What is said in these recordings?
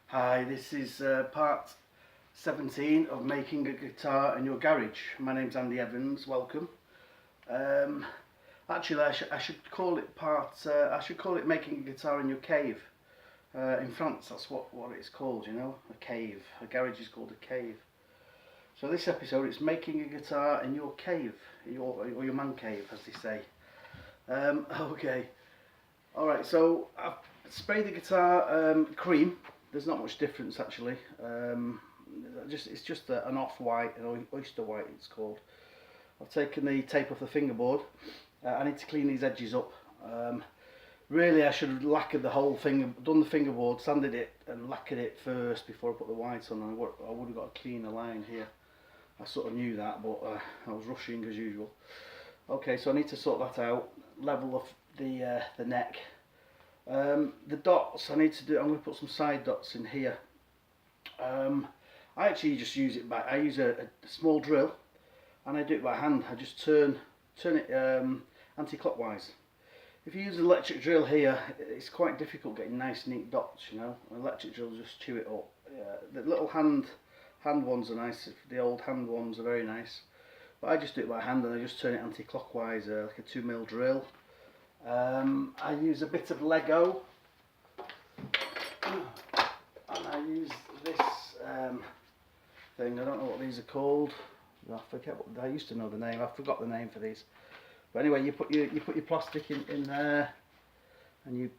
Hi, this is part 17 of making a guitar in your garage. My name's Andy Evans. Welcome. Um, Actually, I should call it I should call it making a guitar in your cave. In France, that's what it's called. You know, a cave. A garage is called a cave. So this episode, it's making a guitar in your cave, or your man cave, as they say. Okay. All right. So I've sprayed the guitar cream. There's not much difference actually. It's just an off-white, an oyster white it's called. I've taken the tape off the fingerboard. I need to clean these edges up. Really I should have lacquered the whole thing, done the fingerboard, sanded it and lacquered it first before I put the white on. I would have got a cleaner line here. I sort of knew that, but I was rushing as usual. Okay, so I need to sort that out, level off the neck. The dots I need to do. I'm going to put some side dots in here. I actually just use it I use a small drill, and I do it by hand. I just turn it anti-clockwise. If you use an electric drill here, it's quite difficult getting nice neat dots. You know, an electric drill just chew it up. The little hand ones are nice. The old hand ones are very nice. But I just do it by hand, and I just turn it anti-clockwise, like a 2mm drill. I use a bit of Lego, and I use this thing. I don't know what these are called. I forget what I used to know the name. I forgot the name for these. But anyway, you put your plastic in there, and you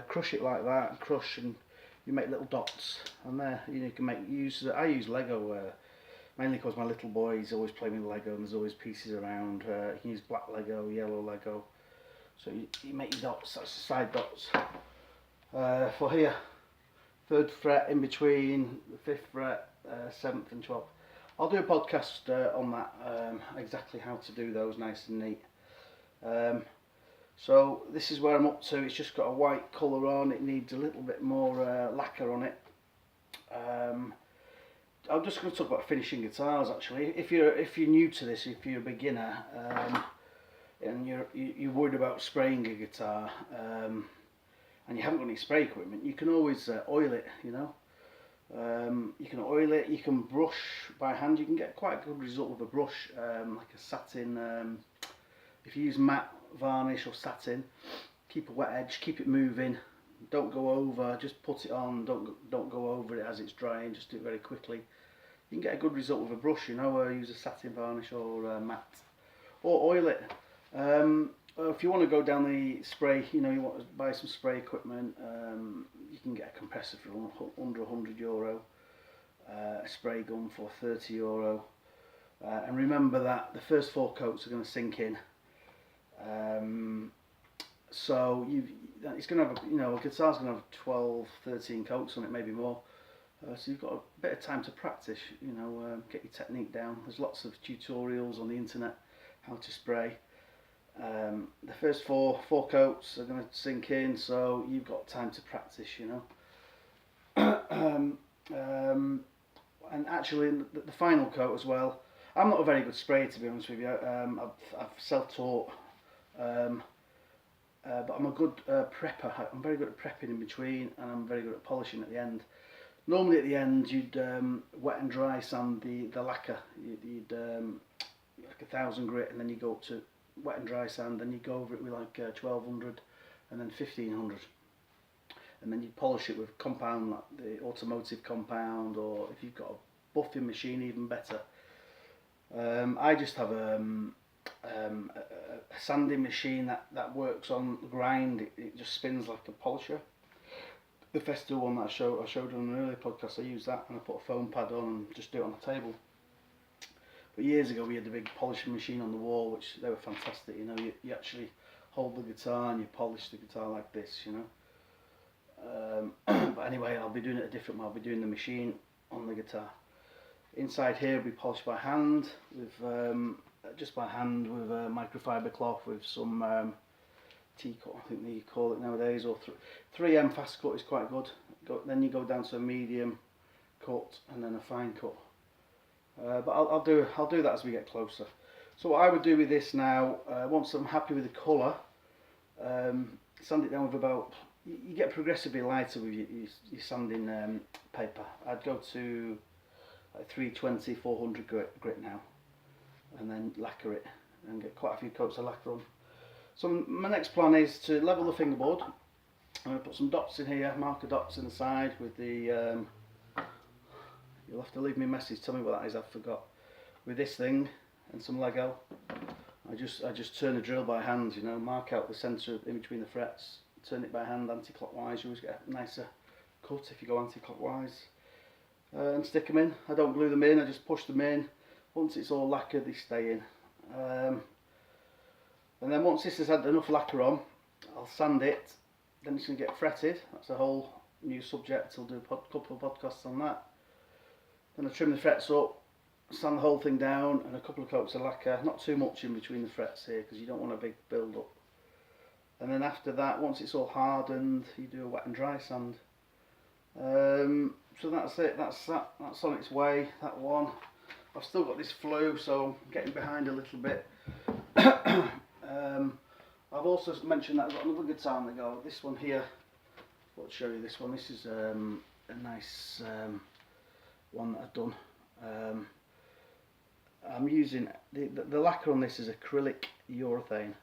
crush it like that, and you make little dots. And there, you can I use Lego. Mainly because my little boy, he's always playing with Lego, and there's always pieces around. You can use black Lego, yellow Lego. So you make your dots, that's the side dots. For here, 3rd fret in between the 5th fret, 7th and 12th. I'll do a podcast on that, exactly how to do those nice and neat. So this is where I'm up to. It's just got a white colour on. It needs a little bit more lacquer on it. I'm just going to talk about finishing guitars actually. If you're new to this, if you're a beginner, and you're worried about spraying a guitar, and you haven't got any spray equipment, you can always oil it. You know, you can oil it. You can brush by hand. You can get quite a good result with a brush, like a satin. If you use matte varnish or satin, keep a wet edge. Keep it moving. Don't go over. Just put it on. Don't go over it as it's drying. Just do it very quickly. You can get a good result with a brush. You know, use a satin varnish or matte, or oil it. If you want to go down the spray, you know, you want to buy some spray equipment, you can get a compressor for under €100, a spray gun for €30, and remember that the first 4 coats are going to sink in. So it's going to have, a guitar's going to have 12, 13 coats on it, maybe more. So you've got a bit of time to practice, get your technique down. There's lots of tutorials on the internet how to spray. The first four coats are going to sink in, so you've got time to practice, and actually the final coat as well. I'm not a very good sprayer, to be honest with you. I've self-taught, but I'm a good prepper. I'm very good at prepping in between, and I'm very good at polishing at the end. Normally at the end you'd wet and dry sand the lacquer. You'd like 1000 grit, and then you go up to wet and dry sand, then you go over it with like 1200 and then 1500, and then you polish it with compound, like the automotive compound, or if you've got a buffing machine, even better. I just have a sanding machine that works on grind. It just spins like a polisher. The Festool one that I showed on an earlier podcast, I use that, and I put a foam pad on and just do it on the table. But years ago we had the big polishing machine on the wall, which they were fantastic. You actually hold the guitar and you polish the guitar like this, But anyway, I'll be doing it a different way. I'll be doing the machine on the guitar. Inside here will be polished by hand with just by hand with a microfiber cloth with some T-cut, I think they call it nowadays, or 3M fast cut is quite good. Then you go down to a medium cut and then a fine cut. But I'll do that as we get closer. So what I would do with this now, once I'm happy with the colour, sand it down with about you get progressively lighter with your sanding paper. I'd go to like 320, 400 grit now, and then lacquer it and get quite a few coats of lacquer on. So my next plan is to level the fingerboard. I'm going to put some dots in here, marker dots in the side with the, you'll have to leave me a message, tell me what that is, I forgot. With this thing and some Lego, I just turn the drill by hand, you know, mark out the centre in between the frets, turn it by hand anti-clockwise. You always get a nicer cut if you go anti-clockwise. And stick them in. I don't glue them in, I just push them in. Once it's all lacquered, they stay in. And then once this has had enough lacquer on, I'll sand it. Then it's going to get fretted. That's a whole new subject. I'll do a couple of podcasts on that. Then I trim the frets up, sand the whole thing down, and a couple of coats of lacquer. Not too much in between the frets here, because you don't want a big build up. And then after that, once it's all hardened, you do a wet and dry sand. So that's it. That's on its way. That one. I've still got this flu, so I'm getting behind a little bit. I've also mentioned that I've got another guitar on the go. This one here. I'll show you this one. This is a nice one that I've done. I'm using the lacquer on this is acrylic urethane.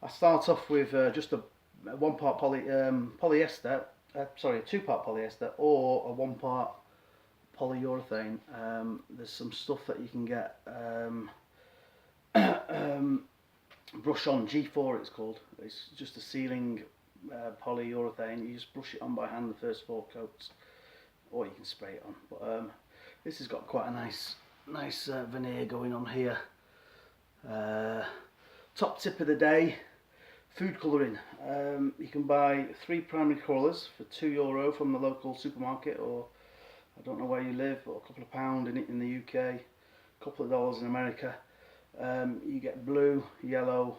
I start off with just a 1 part polyester. Sorry, a 2 part polyester or a 1 part polyurethane. There's some stuff that you can get. Brush on G4 it's called. It's just a sealing polyurethane. You just brush it on by hand the first 4 coats, or you can spray it on. But this has got quite a nice veneer going on here. Top tip of the day: food colouring. You can buy 3 primary colours for €2 from the local supermarket, or I don't know where you live, or a couple of pound in the UK, a couple of dollars in America. You get blue, yellow,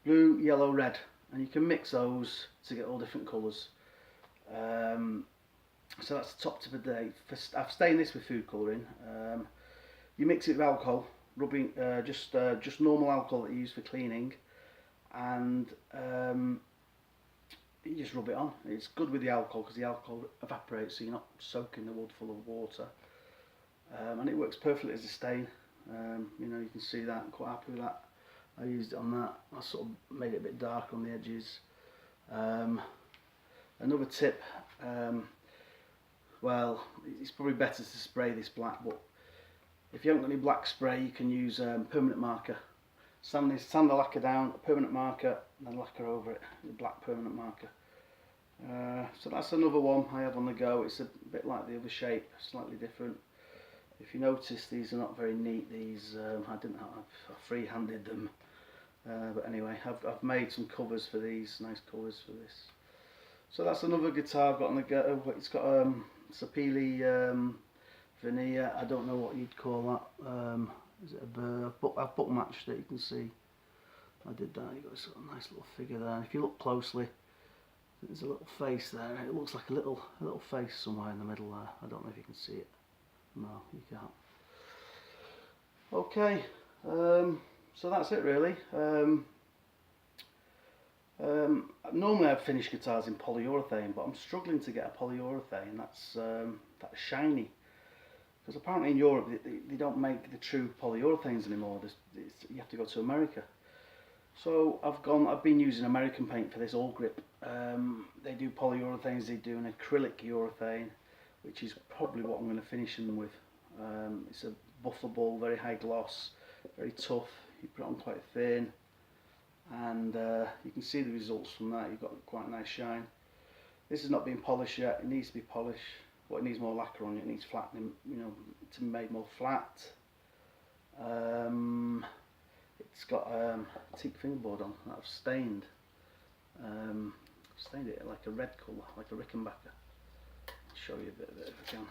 blue, yellow, red, and you can mix those to get all different colours. So that's the top tip of the day. I've stained this with food colouring. You mix it with alcohol, rubbing just normal alcohol that you use for cleaning, and you just rub it on. It's good with the alcohol because the alcohol evaporates, so you're not soaking the wood full of water. And it works perfectly as a stain. You know, you can see that. I'm quite happy with that. I used it on that. I sort of made it a bit darker on the edges. Another tip, well, it's probably better to spray this black, but if you haven't got any black spray, you can use permanent marker. Sand the lacquer down, permanent marker, and then lacquer over it, the black permanent marker. So that's another one I have on the go. It's a bit like the other shape, slightly different. If you notice, these are not very neat. These I free-handed them, but anyway, I've made some covers for these, nice covers for this. So that's another guitar I've got on the go. It's got sapele veneer. I don't know what you'd call that. Is it a bird? I've book matched it. You can see I did that. You've got a sort of nice little figure there. If you look closely, there's a little face there. It looks like a little face somewhere in the middle there. I don't know if you can see it. No, you can't. Okay, so that's it really. Normally I'd finish guitars in polyurethane, but I'm struggling to get a polyurethane that's shiny, because apparently in Europe they don't make the true polyurethanes anymore. You have to go to America. So I've been using American paint for this all grip. They do polyurethanes. They do an acrylic urethane, which is probably what I'm going to finish them with. It's a buffable, very high gloss, very tough. You put it on quite thin, and you can see the results from that. You've got quite a nice shine. This has not been polished yet. It needs to be polished. Well, it needs more lacquer on it. It needs flattening, you know, to be made more flat. It's got a teak fingerboard on that I've stained. Stained it like a red colour, like a Rickenbacker. I'll show you a bit of it if I can.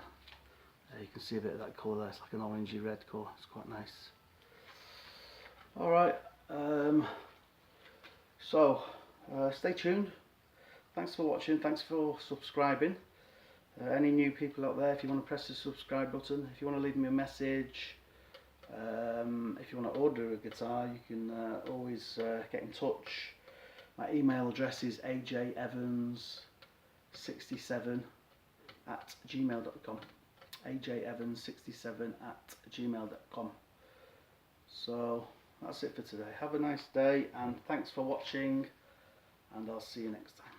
You can see a bit of that colour there. It's like an orangey red colour. It's quite nice. Alright, so stay tuned. Thanks for watching. Thanks for subscribing. Any new people out there, if you want to press the subscribe button, if you want to leave me a message, if you want to order a guitar, you can always get in touch. My email address is ajevans67@gmail.com. ajevans67@gmail.com. So that's it for today. Have a nice day and thanks for watching, and I'll see you next time.